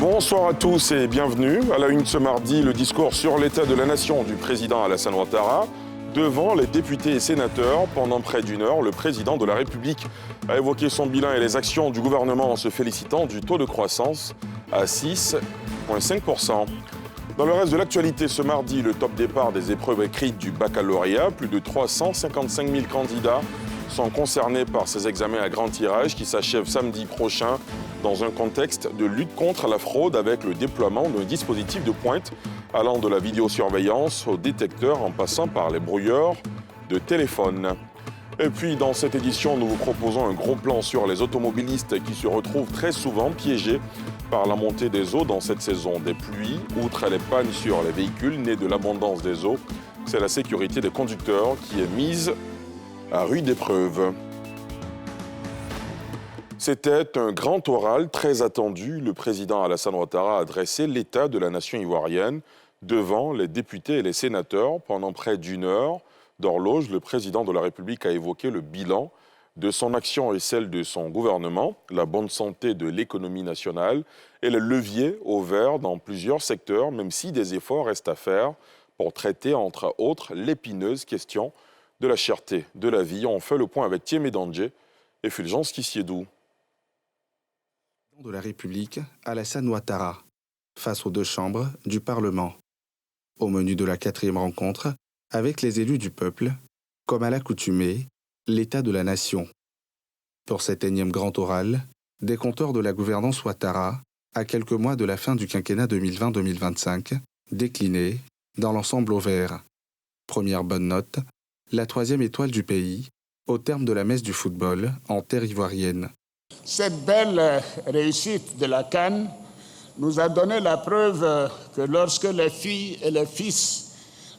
Bonsoir à tous et bienvenue. À la une ce mardi, le discours sur l'état de la nation du président Alassane Ouattara. Devant les députés et sénateurs, pendant près d'une heure, le président de la République a évoqué son bilan et les actions du gouvernement en se félicitant du taux de croissance à 6,5%. Dans le reste de l'actualité ce mardi, le top départ des épreuves écrites du baccalauréat, plus de 355 000 candidats sont concernés par ces examens à grand tirage qui s'achèvent samedi prochain dans un contexte de lutte contre la fraude avec le déploiement d'un dispositif de pointe allant de la vidéosurveillance au détecteur en passant par les brouilleurs de téléphone. Et puis dans cette édition, nous vous proposons un gros plan sur les automobilistes qui se retrouvent très souvent piégés par la montée des eaux dans cette saison des pluies. Outre les pannes sur les véhicules nées de l'abondance des eaux, c'est la sécurité des conducteurs qui est mise à rude épreuve. C'était un grand oral très attendu. Le président Alassane Ouattara a adressé l'état de la nation ivoirienne devant les députés et les sénateurs. Pendant près d'une heure d'horloge, le président de la République a évoqué le bilan de son action et celle de son gouvernement, la bonne santé de l'économie nationale et le levier au vert dans plusieurs secteurs, même si des efforts restent à faire pour traiter, entre autres, l'épineuse question de la cherté de la vie. On fait le point avec Thiemé Dandje et Fulgence Kissiedou. De la République, Alassane Ouattara, face aux deux chambres du Parlement. Au menu de la 4e rencontre, avec les élus du peuple, comme à l'accoutumée, l'état de la nation. Pour cet énième grand oral, des compteurs de la gouvernance Ouattara, à quelques mois de la fin du quinquennat 2020-2025, déclinés dans l'ensemble au vert. Première bonne note, la 3e étoile du pays, au terme de la messe du football en terre ivoirienne. Cette belle réussite de la CAN nous a donné la preuve que lorsque les filles et les fils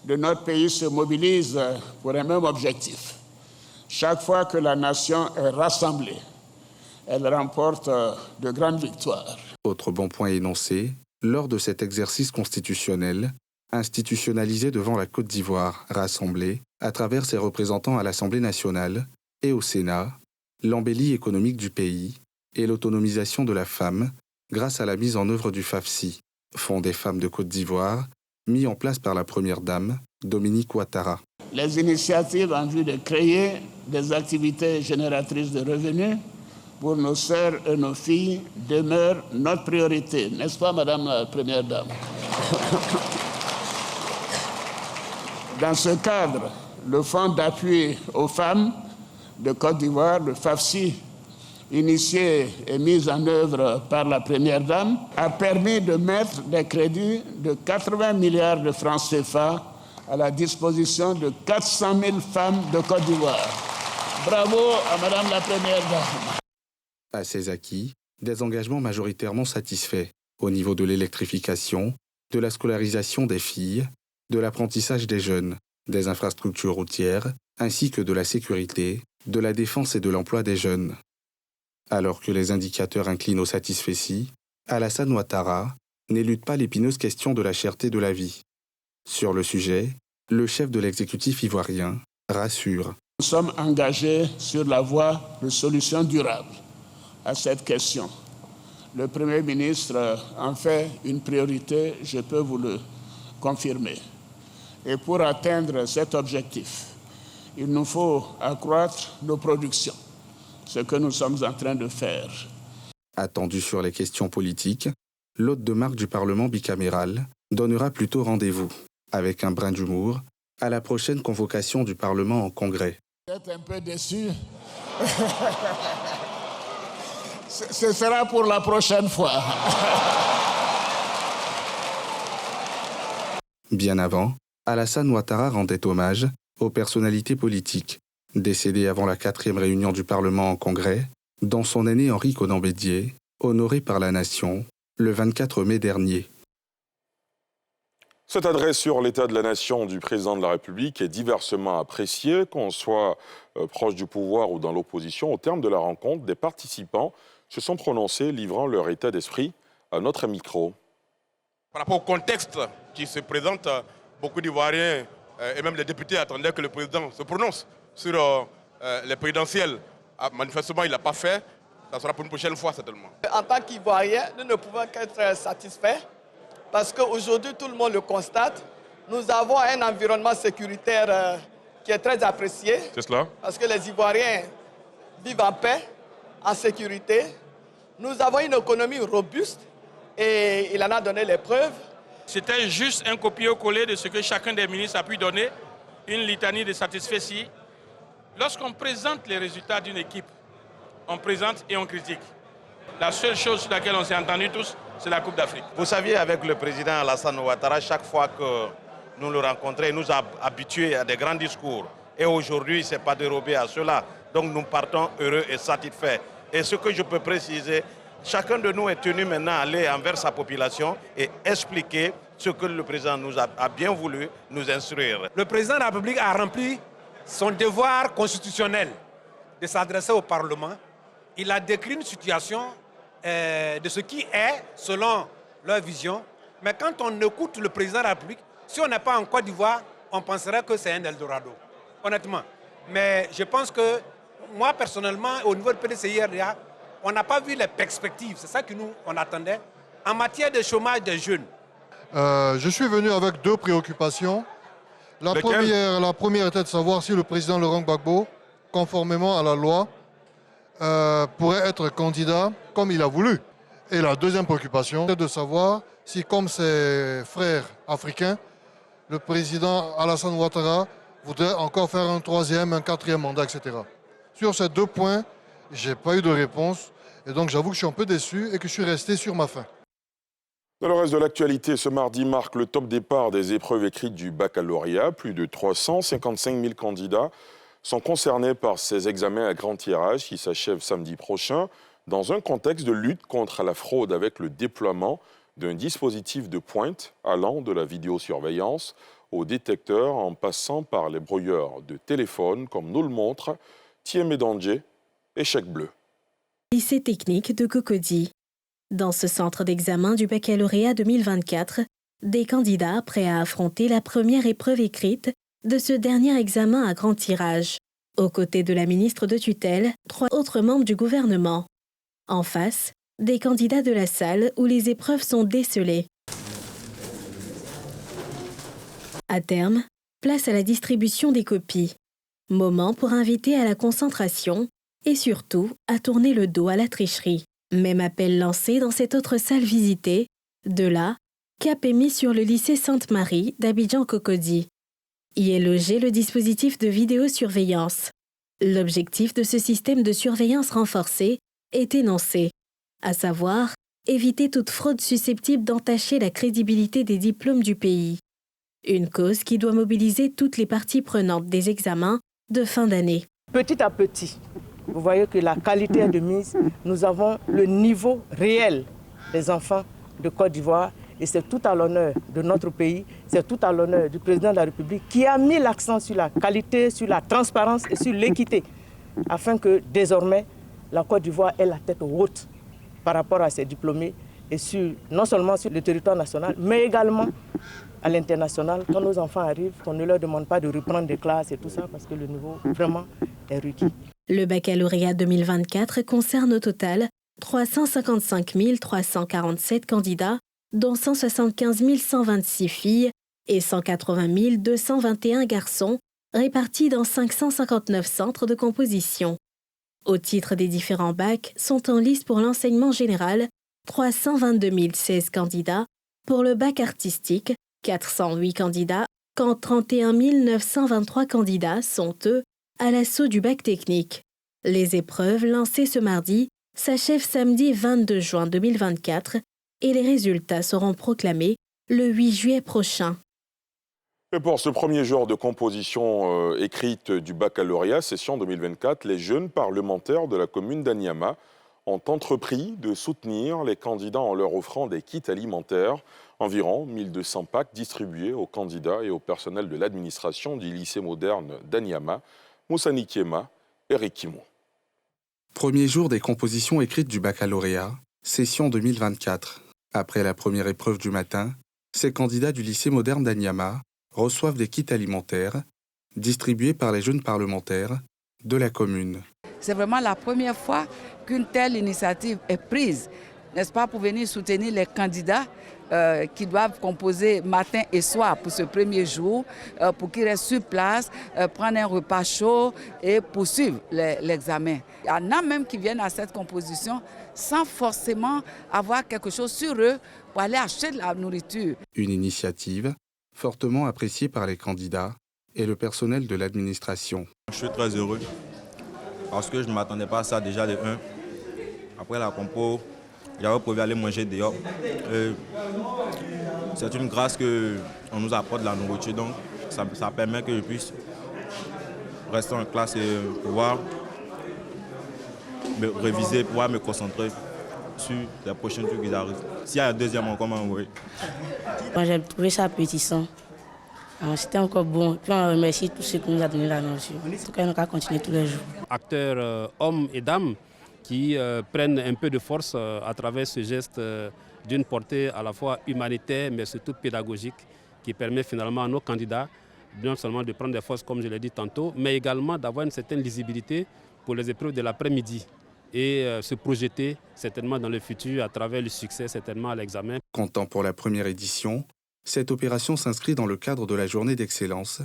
de notre pays se mobilisent pour un même objectif, chaque fois que la nation est rassemblée, elle remporte de grandes victoires. Autre bon point énoncé, lors de cet exercice constitutionnel, institutionnalisé devant la Côte d'Ivoire, rassemblée, à travers ses représentants à l'Assemblée nationale et au Sénat, l'embellie économique du pays et l'autonomisation de la femme grâce à la mise en œuvre du FAFSI, Fonds des femmes de Côte d'Ivoire, mis en place par la Première Dame, Dominique Ouattara. Les initiatives en vue de créer des activités génératrices de revenus pour nos sœurs et nos filles demeurent notre priorité, n'est-ce pas, Madame la Première Dame? Dans ce cadre, le Fonds d'appui aux femmes de Côte d'Ivoire, le FAFSI, initié et mis en œuvre par la Première Dame, a permis de mettre des crédits de 80 milliards de francs CFA à la disposition de 400 000 femmes de Côte d'Ivoire. Bravo à Madame la Première Dame. À ces acquis, des engagements majoritairement satisfaits au niveau de l'électrification, de la scolarisation des filles, de l'apprentissage des jeunes, des infrastructures routières, ainsi que de la sécurité, de la défense et de l'emploi des jeunes. Alors que les indicateurs inclinent au satisfecit, Alassane Ouattara n'élude pas l'épineuse question de la cherté de la vie. Sur le sujet, le chef de l'exécutif ivoirien rassure. Nous sommes engagés sur la voie de solutions durables à cette question. Le Premier ministre en fait une priorité, je peux vous le confirmer. Et pour atteindre cet objectif, il nous faut accroître nos productions, ce que nous sommes en train de faire. Attendu sur les questions politiques, l'hôte de marque du Parlement bicaméral donnera plutôt rendez-vous, avec un brin d'humour, à la prochaine convocation du Parlement en congrès. Vous êtes un peu déçus. Ce sera pour la prochaine fois. Bien avant, Alassane Ouattara rendait hommage aux personnalités politiques, décédées avant la 4e réunion du Parlement en congrès, dont son aîné Henri Konan-Bédié, honoré par la nation le 24 mai dernier. Cette adresse sur l'état de la nation du président de la République est diversement appréciée, qu'on soit proche du pouvoir ou dans l'opposition. Au terme de la rencontre, des participants se sont prononcés, livrant leur état d'esprit à notre micro. Par rapport au contexte qui se présente, beaucoup d'Ivoiriens et même les députés attendaient que le président se prononce sur les présidentielles. Manifestement, il ne l'a pas fait. Ça sera pour une prochaine fois certainement. En tant qu'Ivoiriens, nous ne pouvons qu'être satisfaits parce qu'aujourd'hui, tout le monde le constate. Nous avons un environnement sécuritaire qui est très apprécié. C'est cela? Parce que les Ivoiriens vivent en paix, en sécurité. Nous avons une économie robuste et il en a donné les preuves. C'était juste un copier-coller de ce que chacun des ministres a pu donner, une litanie de satisfaits. Lorsqu'on présente les résultats d'une équipe, on présente et on critique. La seule chose sur laquelle on s'est entendus tous, c'est la Coupe d'Afrique. Vous saviez, avec le président Alassane Ouattara, chaque fois que nous le rencontrons, il nous a habitués à des grands discours. Et aujourd'hui, ce n'est pas dérobé à cela. Donc nous partons heureux et satisfaits. Et ce que je peux préciser, chacun de nous est tenu maintenant à aller envers sa population et expliquer ce que le président nous a bien voulu nous instruire. Le président de la République a rempli son devoir constitutionnel de s'adresser au Parlement. Il a décrit une situation de ce qui est, selon leur vision. Mais quand on écoute le président de la République, si on n'est pas en Côte d'Ivoire, on penserait que c'est un Eldorado, honnêtement. Mais je pense que, moi personnellement, au niveau du PDCI-RDA, on n'a pas vu les perspectives, c'est ça que nous, on attendait, en matière de chômage des jeunes. Je suis venu avec deux préoccupations. La première était de savoir si le président Laurent Gbagbo, conformément à la loi, pourrait être candidat comme il a voulu. Et la deuxième préoccupation est de savoir si, comme ses frères africains, le président Alassane Ouattara voudrait encore faire un troisième, un quatrième mandat, etc. Sur ces deux points, je n'ai pas eu de réponse. Et donc j'avoue que je suis un peu déçu et que je suis resté sur ma faim. Dans le reste de l'actualité, ce mardi marque le top départ des épreuves écrites du baccalauréat. Plus de 355 000 candidats sont concernés par ces examens à grand tirage qui s'achèvent samedi prochain dans un contexte de lutte contre la fraude avec le déploiement d'un dispositif de pointe allant de la vidéosurveillance au détecteur en passant par les brouilleurs de téléphone, comme nous le montrent Thiemé Danger et Chèque Bleu. Lycée technique de Cocody. Dans ce centre d'examen du baccalauréat 2024, des candidats prêts à affronter la première épreuve écrite de ce dernier examen à grand tirage. Aux côtés de la ministre de tutelle, 3 autres membres du gouvernement. En face, des candidats de la salle où les épreuves sont décelées. À terme, place à la distribution des copies. Moment pour inviter à la concentration et surtout à tourner le dos à la tricherie. Même appel lancé dans cette autre salle visitée. De là, cap est mis sur le lycée Sainte-Marie d'Abidjan-Cocody. Y est logé le dispositif de vidéosurveillance. L'objectif de ce système de surveillance renforcée est énoncé, à savoir éviter toute fraude susceptible d'entacher la crédibilité des diplômes du pays. Une cause qui doit mobiliser toutes les parties prenantes des examens de fin d'année. Petit à petit, vous voyez que la qualité est de mise. Nous avons le niveau réel des enfants de Côte d'Ivoire et c'est tout à l'honneur de notre pays, c'est tout à l'honneur du président de la République qui a mis l'accent sur la qualité, sur la transparence et sur l'équité afin que désormais la Côte d'Ivoire ait la tête haute par rapport à ses diplômés et non seulement sur le territoire national mais également à l'international. Quand nos enfants arrivent, on ne leur demande pas de reprendre des classes et tout ça parce que le niveau vraiment est requis. Le baccalauréat 2024 concerne au total 355 347 candidats, dont 175 126 filles et 180 221 garçons, répartis dans 559 centres de composition. Au titre des différents bacs, sont en lice pour l'enseignement général 322 016 candidats, pour le bac artistique 408 candidats, quand 31 923 candidats sont, eux, à l'assaut du bac technique. Les épreuves lancées ce mardi s'achèvent samedi 22 juin 2024 et les résultats seront proclamés le 8 juillet prochain. Et pour ce premier jour de composition écrite du baccalauréat, session 2024, les jeunes parlementaires de la commune d'Anyama ont entrepris de soutenir les candidats en leur offrant des kits alimentaires, environ 1200 packs distribués aux candidats et au personnel de l'administration du lycée moderne d'Anyama, Moussa Nikiema et Rikimo. Premier jour des compositions écrites du baccalauréat, session 2024. Après la première épreuve du matin, ces candidats du lycée moderne d'Anyama reçoivent des kits alimentaires distribués par les jeunes parlementaires de la commune. C'est vraiment la première fois qu'une telle initiative est prise, n'est-ce pas, pour venir soutenir les candidats qui doivent composer matin et soir pour ce premier jour, pour qu'ils restent sur place, prendre un repas chaud et poursuivre l'examen. Il y en a même qui viennent à cette composition sans forcément avoir quelque chose sur eux pour aller acheter de la nourriture. Une initiative fortement appréciée par les candidats et le personnel de l'administration. Je suis très heureux parce que je ne m'attendais pas à ça déjà de 1. Après la compo, j'avais prévu aller manger dehors. C'est une grâce qu'on nous apporte de la nourriture, donc ça permet que je puisse rester en classe et pouvoir me réviser, pouvoir me concentrer sur les prochains trucs qui arrivent. S'il y a un deuxième encore, oui. Moi, j'ai trouvé ça appétissant. C'était encore bon. Puis on remercie tous ceux qui nous ont donné la nourriture. En tout cas, on va continuer tous les jours. Acteurs, hommes et dames, qui prennent un peu de force à travers ce geste d'une portée à la fois humanitaire, mais surtout pédagogique, qui permet finalement à nos candidats non seulement de prendre des forces, comme je l'ai dit tantôt, mais également d'avoir une certaine lisibilité pour les épreuves de l'après-midi et se projeter certainement dans le futur à travers le succès, certainement à l'examen. Comptant pour la première édition, cette opération s'inscrit dans le cadre de la journée d'excellence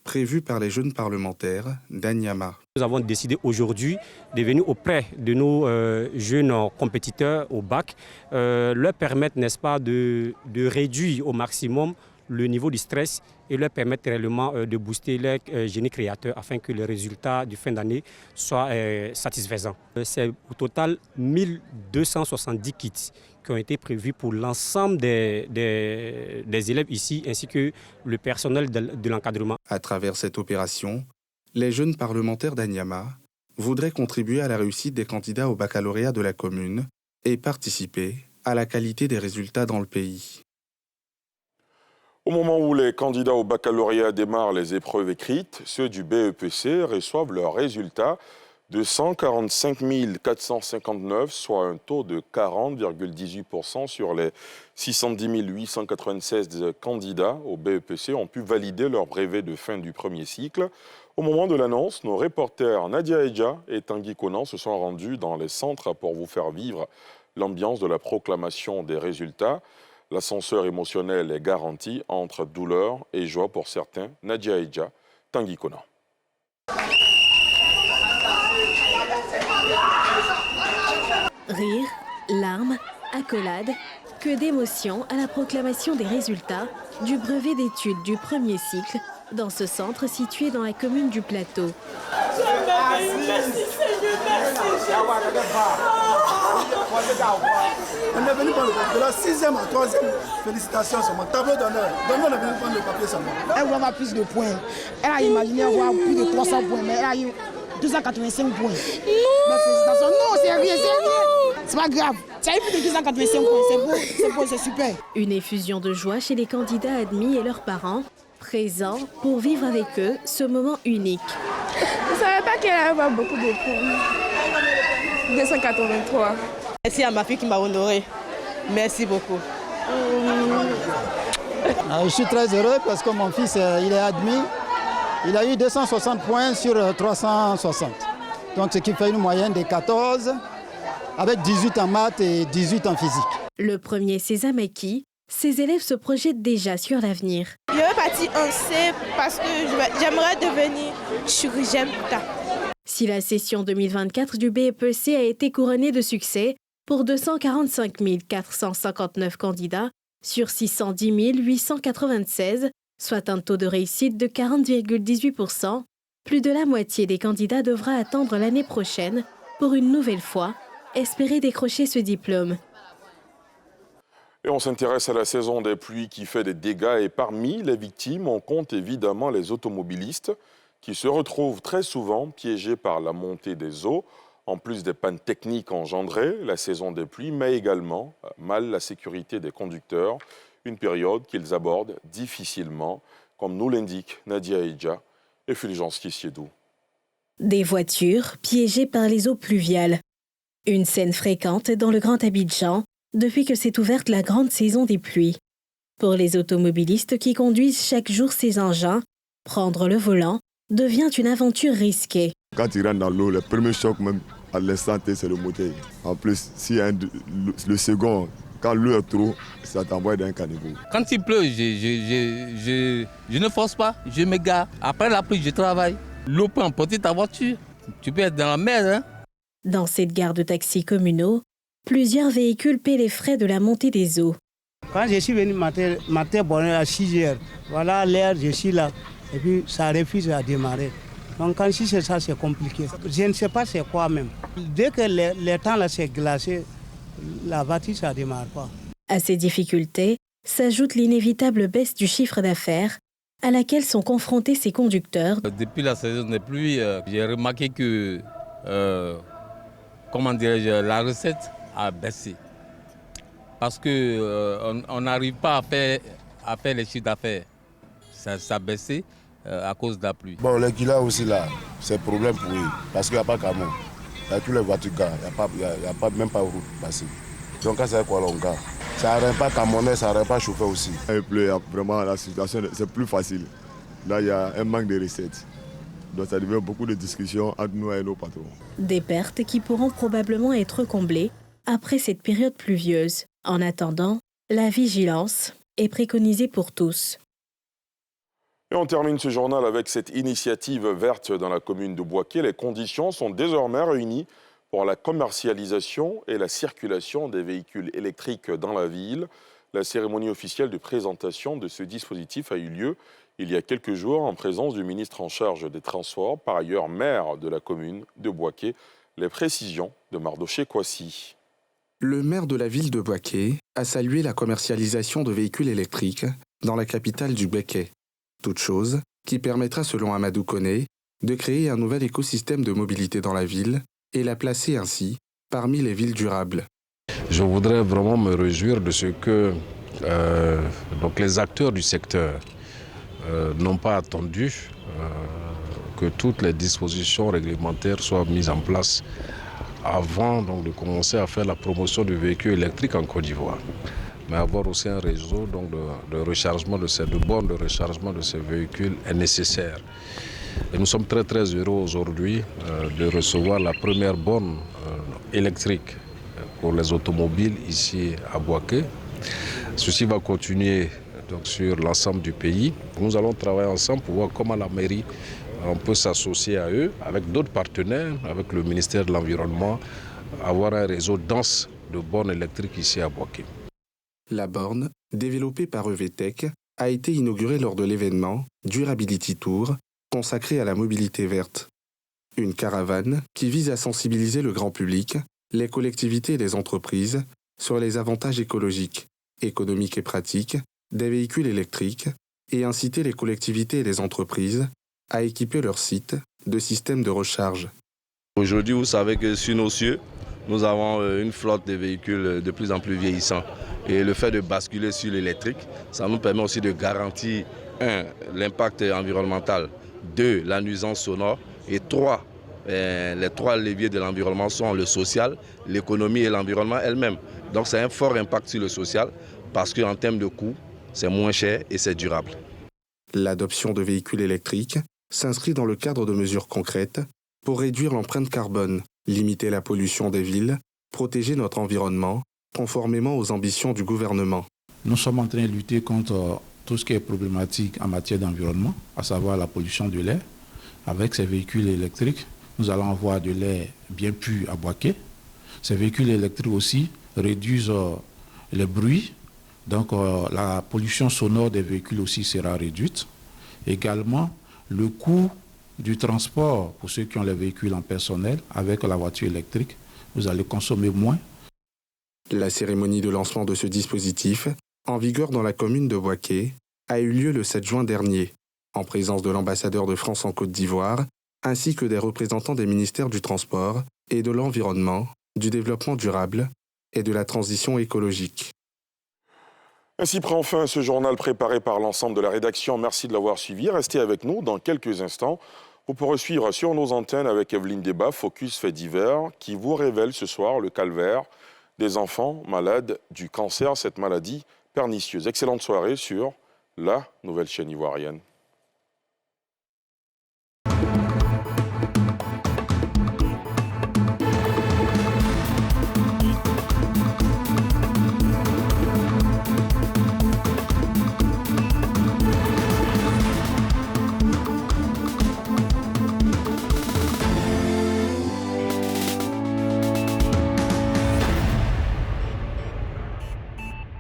prévue par les jeunes parlementaires d'Anyama. Nous avons décidé aujourd'hui de venir auprès de nos jeunes compétiteurs au bac, leur permettre, n'est-ce pas, de réduire au maximum le niveau du stress et leur permettre réellement de booster leur génie créateur afin que les résultats du fin d'année soient satisfaisants. C'est au total 1270 kits qui ont été prévus pour l'ensemble des élèves ici ainsi que le personnel de l'encadrement. À travers cette opération, les jeunes parlementaires d'Anyama voudraient contribuer à la réussite des candidats au baccalauréat de la commune et participer à la qualité des résultats dans le pays. Au moment où les candidats au baccalauréat démarrent les épreuves écrites, ceux du BEPC reçoivent leurs résultats de 145 459, soit un taux de 40,18% sur les 610 896 candidats au BEPC ont pu valider leur brevet de fin du premier cycle. Au moment de l'annonce, nos reporters Nadia Eja et Tanguy Konan se sont rendus dans les centres pour vous faire vivre l'ambiance de la proclamation des résultats. L'ascenseur émotionnel est garanti entre douleur et joie pour certains. Nadia Eja, Tanguy Konan. Rire, larmes, accolades, que d'émotions à la proclamation des résultats du brevet d'études du premier cycle dans ce centre situé dans la commune du Plateau. Merci Seigneur, merci. On est venu prendre de la 6e à 3e. Félicitations sur mon tableau d'honneur. Donc on est venu prendre le papier seulement. Elle voit avoir plus de points. Elle a imaginé avoir plus de 300 points, mais elle a eu 285 points. Mais félicitations. Non, c'est rien, c'est rien. C'est pas grave. Tu as eu plus de 285 points. C'est beau, c'est super. Une effusion de joie chez les candidats admis et leurs parents, présents pour vivre avec eux ce moment unique. Je ne savais pas qu'elle allait avoir beaucoup de points. 283. Merci à ma fille qui m'a honorée. Merci beaucoup. Je suis très heureux parce que mon fils il est admis. Il a eu 260 points sur 360. Donc ce qui fait une moyenne de 14, avec 18 en maths et 18 en physique. Le premier sésame acquis, ces élèves se projettent déjà sur l'avenir. Je vais partir en C parce que j'aimerais devenir chirurgienne plus tard. Si la session 2024 du BEPC a été couronnée de succès pour 245 459 candidats sur 610 896, soit un taux de réussite de 40,18%, plus de la moitié des candidats devra attendre l'année prochaine pour une nouvelle fois espérer décrocher ce diplôme. Et on s'intéresse à la saison des pluies qui fait des dégâts et parmi les victimes, on compte évidemment les automobilistes qui se retrouvent très souvent piégés par la montée des eaux, en plus des pannes techniques engendrées, la saison des pluies, mais également mal la sécurité des conducteurs, une période qu'ils abordent difficilement, comme nous l'indiquent Nadia Eja et Fulgence Kissiedou. Des voitures piégées par les eaux pluviales. Une scène fréquente dans le Grand Abidjan depuis que s'est ouverte la grande saison des pluies. Pour les automobilistes qui conduisent chaque jour ces engins, prendre le volant devient une aventure risquée. Quand il rentre dans l'eau, le premier choc même à l'instant T, c'est le moteur. En plus, le second, quand l'eau est trop, ça t'envoie dans un caniveau. Quand il pleut, je ne force pas, je me gare. Après la pluie, je travaille. L'eau peut emporter ta voiture. Tu peux être dans la mer. Hein? Dans cette gare de taxis communaux, plusieurs véhicules paient les frais de la montée des eaux. Quand je suis venu matin bonheur à 6 heures, voilà l'heure, je suis là. Et puis ça refuse à démarrer. Donc quand si c'est ça, c'est compliqué. Je ne sais pas c'est quoi même. Dès que le temps là s'est glacé, la voiture, ça ne démarre pas. À ces difficultés s'ajoute l'inévitable baisse du chiffre d'affaires à laquelle sont confrontés ces conducteurs. Depuis la saison des pluies, j'ai remarqué que la recette a baissé. Parce qu'on n'arrive pas à faire les chiffres d'affaires. Ça a baissé à cause de la pluie. Bon, les kilos aussi là, c'est un problème pour eux. Parce qu'il n'y a pas camion. Il y a tous les voitures, il n'y a même pas de route passée. Donc quand c'est quoi l'on gare, ça n'arrête pas camionneur, ça n'arrête pas chauffeur aussi. Il pleut, vraiment la situation c'est plus facile. Là il y a un manque de recettes. Donc ça devient beaucoup de discussions entre nous et nos patrons. Des pertes qui pourront probablement être comblées après cette période pluvieuse. En attendant, la vigilance est préconisée pour tous. Et on termine ce journal avec cette initiative verte dans la commune de Bouaké. Les conditions sont désormais réunies pour la commercialisation et la circulation des véhicules électriques dans la ville. La cérémonie officielle de présentation de ce dispositif a eu lieu il y a quelques jours en présence du ministre en charge des Transports, par ailleurs maire de la commune de Bouaké. Les précisions de Mardoché Kouassi. Le maire de la ville de Bouaké a salué la commercialisation de véhicules électriques dans la capitale du Béké. Toute chose qui permettra, selon Amadou Koné, de créer un nouvel écosystème de mobilité dans la ville et la placer ainsi parmi les villes durables. Je voudrais vraiment me réjouir de ce que les acteurs du secteur n'ont pas attendu que toutes les dispositions réglementaires soient mises en place avant de commencer à faire la promotion du véhicule électrique en Côte d'Ivoire. Mais avoir aussi un réseau de rechargement de bornes de rechargement de ces véhicules est nécessaire. Et nous sommes très très heureux aujourd'hui de recevoir la première borne électrique pour les automobiles ici à Bouaké. Ceci va continuer sur l'ensemble du pays. Nous allons travailler ensemble pour voir comment la mairie on peut s'associer à eux avec d'autres partenaires, avec le ministère de l'Environnement, avoir un réseau dense de bornes électriques ici à Bouaké. La borne, développée par EVTech, a été inaugurée lors de l'événement Durability Tour, consacré à la mobilité verte. Une caravane qui vise à sensibiliser le grand public, les collectivités et les entreprises sur les avantages écologiques, économiques et pratiques des véhicules électriques et inciter les collectivités et les entreprises à équiper leurs sites de systèmes de recharge. Aujourd'hui, vous savez que sur nos cieux, nous avons une flotte de véhicules de plus en plus vieillissants. Et le fait de basculer sur l'électrique, ça nous permet aussi de garantir, 1, l'impact environnemental, 2, la nuisance sonore, et 3, les 3 leviers de l'environnement sont le social, l'économie et l'environnement elle-même. Donc c'est un fort impact sur le social parce qu'en termes de coût, c'est moins cher et c'est durable. L'adoption de véhicules électriques s'inscrit dans le cadre de mesures concrètes pour réduire l'empreinte carbone, limiter la pollution des villes, protéger notre environnement, conformément aux ambitions du gouvernement. Nous sommes en train de lutter contre tout ce qui est problématique en matière d'environnement, à savoir la pollution de l'air. Avec ces véhicules électriques, nous allons avoir de l'air bien pur à Bouaké. Ces véhicules électriques aussi réduisent les bruits, donc la pollution sonore des véhicules aussi sera réduite. Également, le coût du transport pour ceux qui ont les véhicules en personnel, avec la voiture électrique, vous allez consommer moins. La cérémonie de lancement de ce dispositif, en vigueur dans la commune de Bouaké, a eu lieu le 7 juin dernier, en présence de l'ambassadeur de France en Côte d'Ivoire, ainsi que des représentants des ministères du Transport et de l'Environnement, du Développement durable et de la transition écologique. Ainsi prend fin ce journal préparé par l'ensemble de la rédaction. Merci de l'avoir suivi. Restez avec nous dans quelques instants. Vous pourrez suivre sur nos antennes avec Evelyne Débat, Focus Fait divers, qui vous révèle ce soir le calvaire des enfants malades du cancer, cette maladie pernicieuse. Excellente soirée sur la nouvelle chaîne ivoirienne.